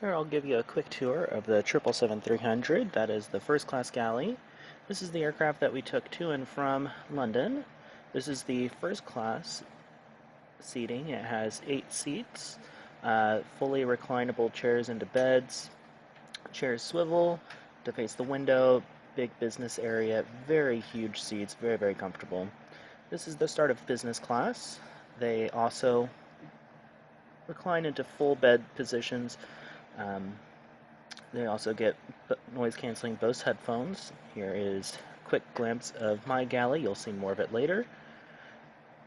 Here I'll give you a quick tour of the 777-300. That is the first class galley. This is the aircraft that we took to and from London. This is the first class seating. It has 8 seats, fully reclinable chairs into beds, chairs swivel to face the window, big business area, very huge seats, very, very comfortable. This is the start of business class. They also recline into full bed positions. They also get noise-canceling Bose headphones. Here is a quick glimpse of my galley. You'll see more of it later.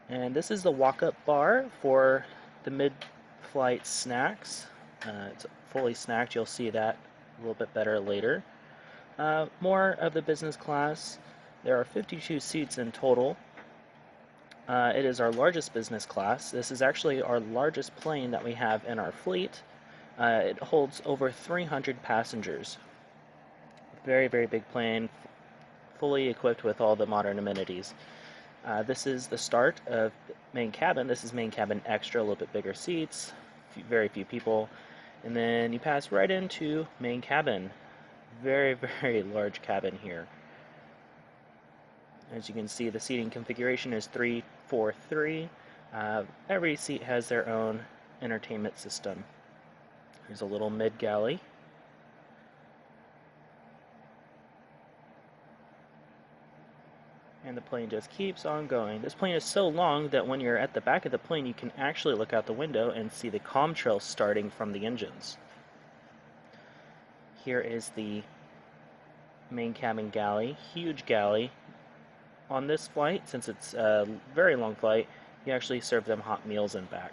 And this is the walk-up bar for the mid-flight snacks. It's fully snacked. You'll see that a little bit better later. More of the business class. There are 52 seats in total. It is our largest business class. This is actually our largest plane that we have in our fleet. It holds over 300 passengers. Very, very big plane, fully equipped with all the modern amenities. This is the start of main cabin. This is main cabin extra, a little bit bigger seats, very few people. And then you pass right into main cabin. Very, very large cabin here. As you can see, the seating configuration is 3-4-3. Every seat has their own entertainment system. Here's a little mid-galley. And the plane just keeps on going. This plane is so long that when you're at the back of the plane, you can actually look out the window and see the contrails starting from the engines. Here is the main cabin galley, huge galley. On this flight, since it's a very long flight, you actually serve them hot meals and back.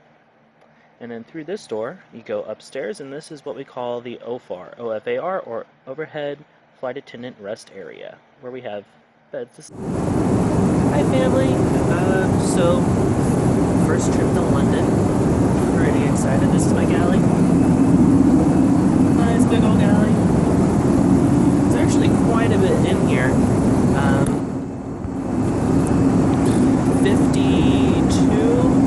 And then through this door, you go upstairs, and this is what we call the OFAR, O-F-A-R, or Overhead Flight Attendant Rest Area, where we have beds. Hi family! So, first trip to London. Pretty excited. This is my galley. Nice big old galley. There's actually quite a bit in here.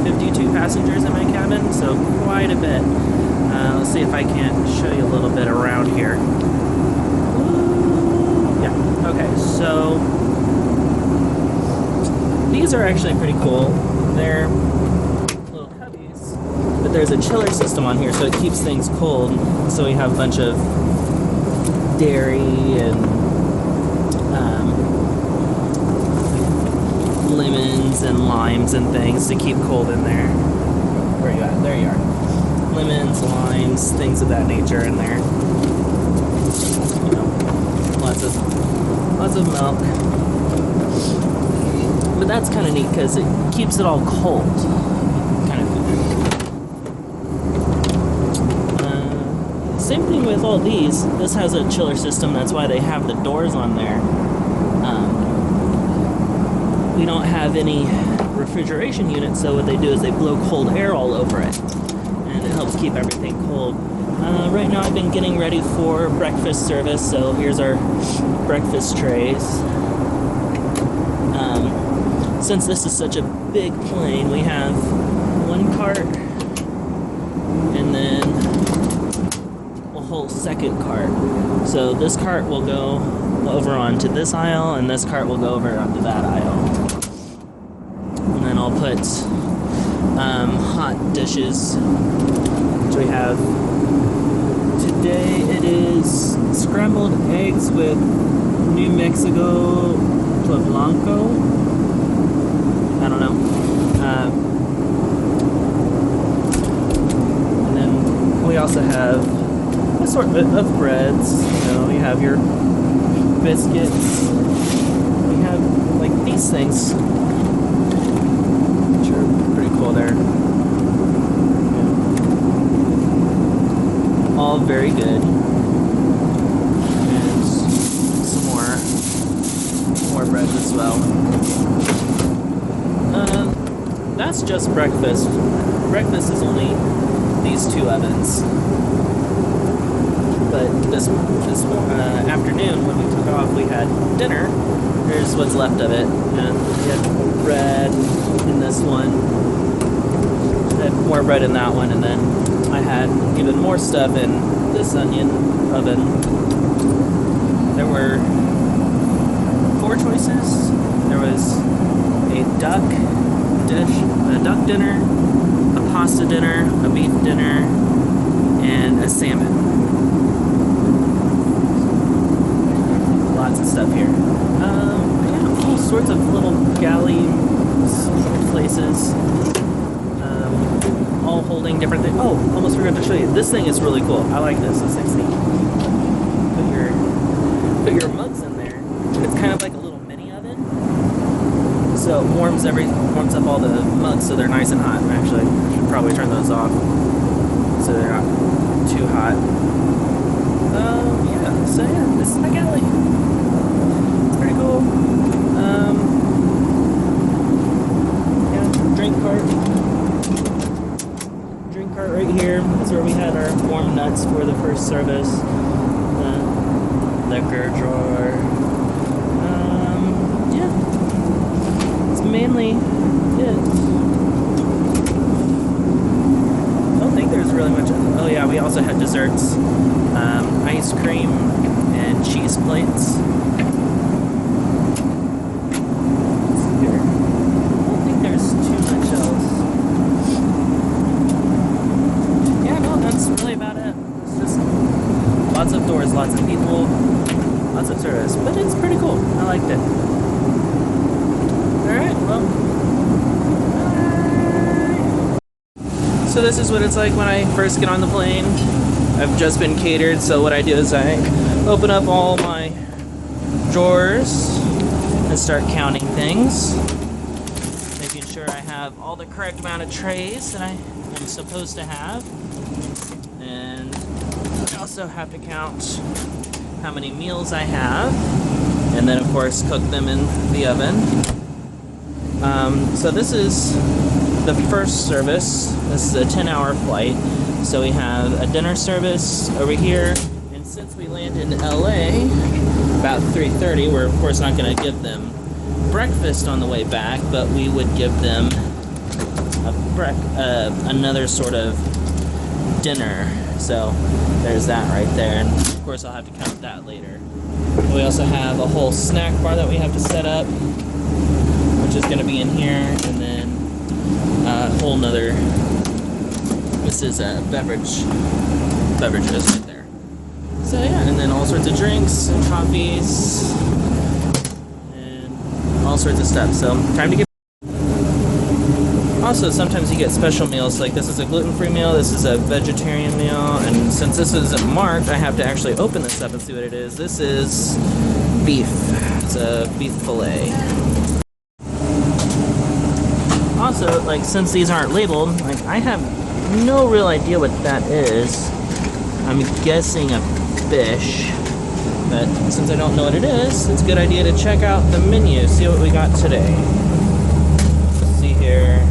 52 passengers in my cabin, so quite a bit. Let's see if I can't show you a little bit around here. Yeah, okay, so these are actually pretty cool. They're little cubbies, but there's a chiller system on here, so it keeps things cold. So we have a bunch of dairy and lemons and limes and things to keep cold in there. Where are you at? There you are. Lemons, limes, things of that nature in there. You know, lots of milk. But that's kind of neat because it keeps it all cold. Kind of food. Same thing with all these. This has a chiller system. That's why they have the doors on there. We don't have any refrigeration units, so what they do is they blow cold air all over it, and it helps keep everything cold. Right now I've been getting ready for breakfast service, so here's our breakfast trays. Since this is such a big plane, we have one cart and then a whole second cart. So this cart will go over onto this aisle, and this cart will go over onto that aisle. And then I'll put hot dishes, which we have today. It is scrambled eggs with New Mexico Blanco. I don't know. And then we also have assortment of breads. You know, you have your biscuits. We have like these things, which are pretty cool there. Yeah. All very good. And some more bread as well. That's just breakfast. Breakfast is only these 2 ovens. But this afternoon, when we took off, we had dinner. Here's what's left of it. And we had bread in this one. I had more bread in that one, and then I had even more stuff in this onion oven. There were 4 choices. There was a duck dish, a duck dinner, a pasta dinner, a beef dinner, and a salmon. Lots of stuff here. Yeah, all sorts of little galley places, all holding different things. Oh, almost forgot to show you. This thing is really cool. I like this. This thing's neat. Put your mugs in there, and it's kind of like a little mini oven. So it warms up all the mugs so they're nice and hot. Actually, I should probably turn those off so they're not too hot. Yeah. So yeah, this is my galley. It's pretty cool. Yeah, drink cart right here. That's where we had our warm nuts for the first service. Liquor drawer. Yeah. It's mainly it. I don't think there's really much. Oh yeah, we also had desserts. Ice cream and cheese plates. Here. I don't think there's too much else. Yeah, no, that's really about it. It's just lots of doors, lots of people, lots of service, but it's pretty cool. I liked it. Alright, well, bye. So this is what it's like when I first get on the plane. I've just been catered, so what I do is I open up all my drawers and start counting things, making sure I have all the correct amount of trays that I am supposed to have, and I also have to count how many meals I have, and then of course cook them in the oven. So this is the first service. This is a 10-hour flight. So we have a dinner service over here, and since we land in LA about 3:30, we're of course not going to give them breakfast on the way back, but we would give them another sort of dinner. So there's that right there, and of course I'll have to count that later. We also have a whole snack bar that we have to set up, which is going to be in here, and then a whole nother. This is a beverages right there. So yeah, and then all sorts of drinks and coffees and all sorts of stuff. So time to get. Also, sometimes you get special meals, like this is a gluten-free meal, this is a vegetarian meal, and since this isn't marked, I have to actually open this up and see what it is. This is beef. It's a beef fillet. Also, like, since these aren't labeled, like, I have no real idea what that is. I'm guessing a fish, but since I don't know what it is, it's a good idea to check out the menu, see what we got today. Let's see here.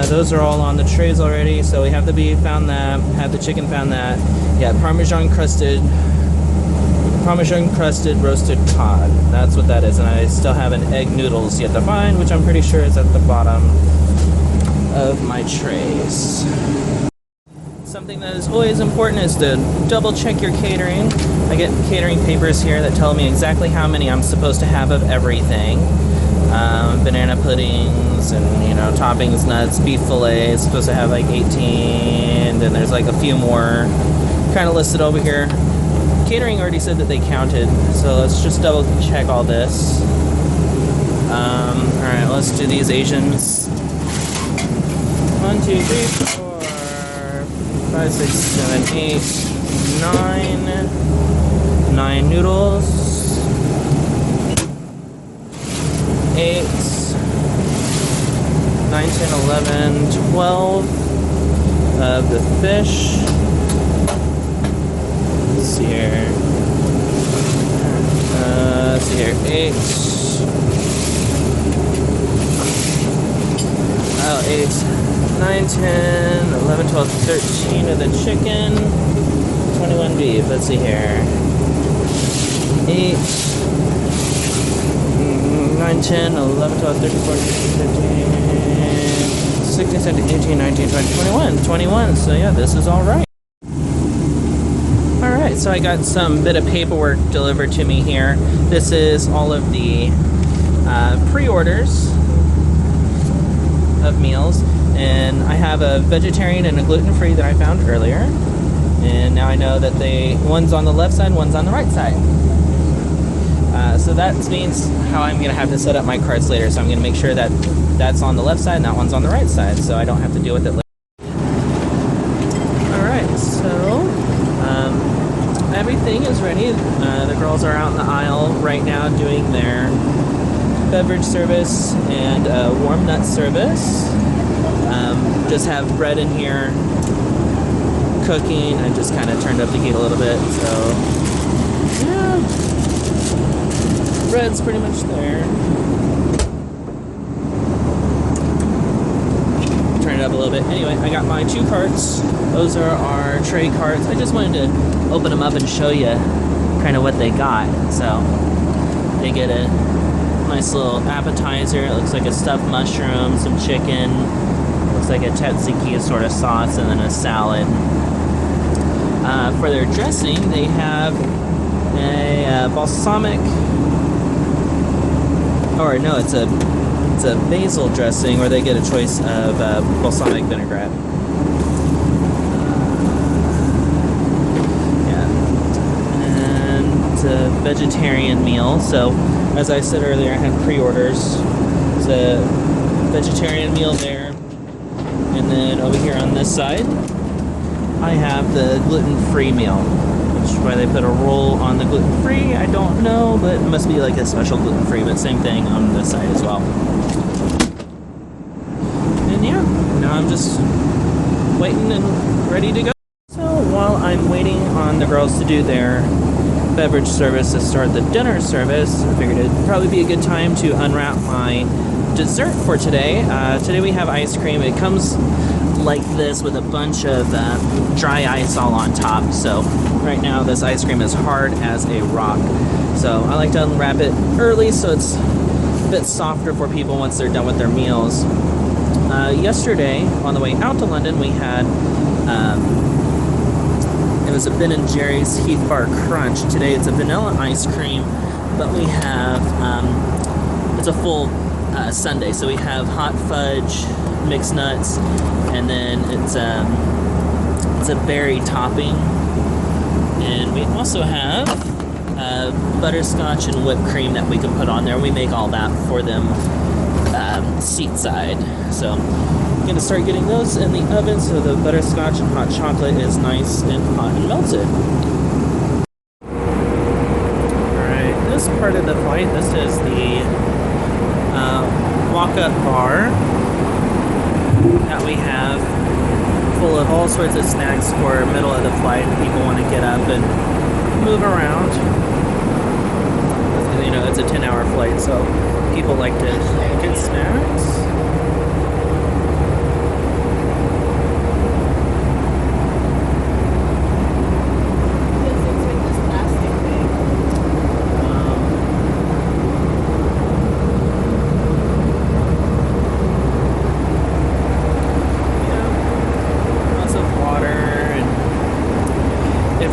Those are all on the trays already, so we have the beef, found that, have the chicken, found that. Yeah, Parmesan crusted roasted cod. That's what that is, and I still have an egg noodles yet to find, which I'm pretty sure is at the bottom of my trays. Something that is always important is to double check your catering. I get catering papers here that tell me exactly how many I'm supposed to have of everything. Banana puddings and, you know, toppings, nuts, beef fillet is supposed to have like 18, then there's like a few more kind of listed over here. Catering already said that they counted, so let's just double check all this. Alright, let's do these Asians. 1, 2, 3, 4, 5, 6, 7, 8, 9 noodles, 8, 9, 10, 11, 12 of the fish. Let's see here. Let's see here. 8. Oh, 8, 9, 10, 11, 12, 13 of the chicken. 21 beef. Let's see here. 8, 9, 10, 11, 12, 13, 14, 15, 16, 17, 18, 19, 20, 21. 21, so yeah, this is all right. All right, so I got some bit of paperwork delivered to me here. This is all of the pre-orders of meals, and I have a vegetarian and a gluten-free that I found earlier, and now I know that one's on the left side, one's on the right side. So that means how I'm gonna have to set up my carts later. So I'm gonna make sure that that's on the left side and that one's on the right side, so I don't have to deal with it later. All right, so everything is ready. The girls are out in the aisle right now doing their beverage service and warm nut service. Just have bread in here cooking. I just kind of turned up the heat a little bit, so yeah, bread's pretty much there. Turn it up a little bit. Anyway, I got my 2 carts. Those are our tray carts. I just wanted to open them up and show you kind of what they got. So they get a nice little appetizer. It looks like a stuffed mushroom, some chicken, looks like a tzatziki sort of sauce, and then a salad. For their dressing, they have a balsamic, or no, it's a basil dressing, where they get a choice of balsamic vinaigrette. It's a vegetarian meal, so as I said earlier, I had pre-orders. It's a vegetarian meal there, and then over here on this side I have the gluten-free meal, which why they put a roll on the gluten-free, I don't know, but it must be like a special gluten-free, but same thing on this side as well. And yeah, now I'm just waiting and ready to go. So while I'm waiting on the girls to do their beverage service to start the dinner service, I figured it'd probably be a good time to unwrap my dessert for today. Today we have ice cream. It comes like this with a bunch of dry ice all on top. So right now this ice cream is hard as a rock. So I like to unwrap it early so it's a bit softer for people once they're done with their meals. Yesterday on the way out to London we had it was a Ben & Jerry's Heath Bar Crunch. Today it's a vanilla ice cream, but we have, it's a full sundae. So we have hot fudge, mixed nuts, and then it's a berry topping. And we also have butterscotch and whipped cream that we can put on there. We make all that for them seat side. So I'm gonna start getting those in the oven so the butterscotch and hot chocolate is nice and hot and melted. Alright, this part of the flight, this is the walk-up bar that we have, full of all sorts of snacks for middle of the flight. People want to get up and move around. You know, it's a 10-hour flight, so people like to get snacks.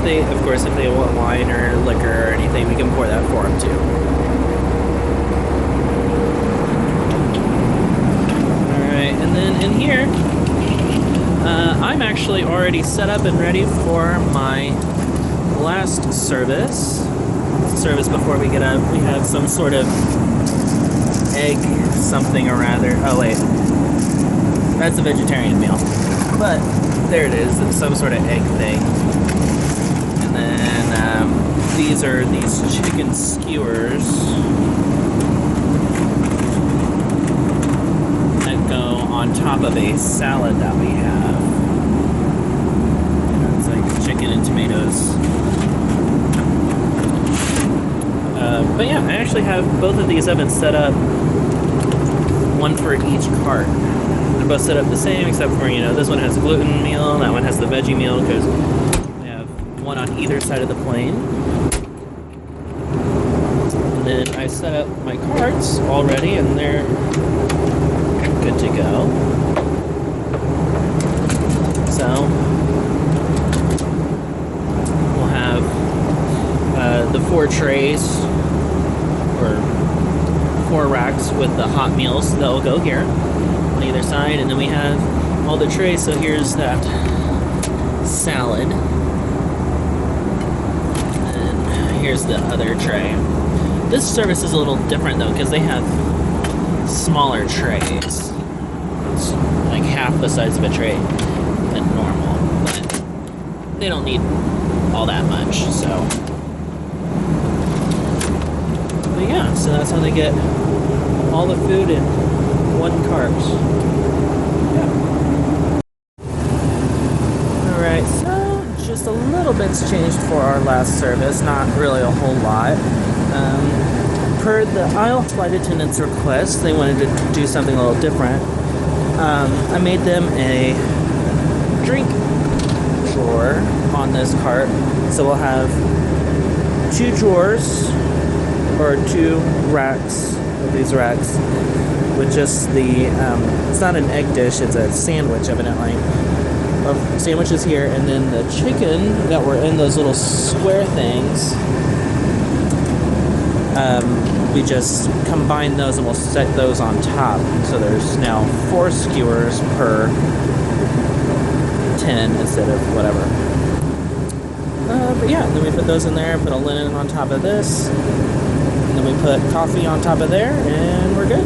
Of course, if they want wine or liquor or anything, we can pour that for them too. Alright, and then in here, I'm actually already set up and ready for my last service. Service before we get up. We have some sort of egg something or rather. Oh wait, that's a vegetarian meal. But there it is, it's some sort of egg thing. These are these chicken skewers that go on top of a salad that we have. It's like chicken and tomatoes. But yeah, I actually have both of these ovens set up, one for each cart. They're both set up the same, except for, you know, this one has a gluten meal, that one has the veggie meal, because we have one on either side of the plane. Then I set up my carts already and they're good to go. So we'll have the 4 trays, or 4 racks with the hot meals that will go here on either side, and then we have all the trays. So here's that salad, and here's the other tray. This service is a little different though, because they have smaller trays. It's like half the size of a tray than normal, but they don't need all that much. So, but yeah, so that's how they get all the food in one cart. Yeah. Alright, so just a little bit's changed for our last service, not really a whole lot. Per the aisle flight attendant's request, they wanted to do something a little different. I made them a drink drawer on this cart. So we'll have 2 drawers, or 2 racks of these racks, with just the, it's not an egg dish, it's a sandwich evidently, of sandwiches here, and then the chicken that were in those little square things, we just combine those and we'll set those on top. So there's now 4 skewers per 10 instead of whatever. But yeah, then we put those in there, put a linen on top of this, and then we put coffee on top of there, and we're good.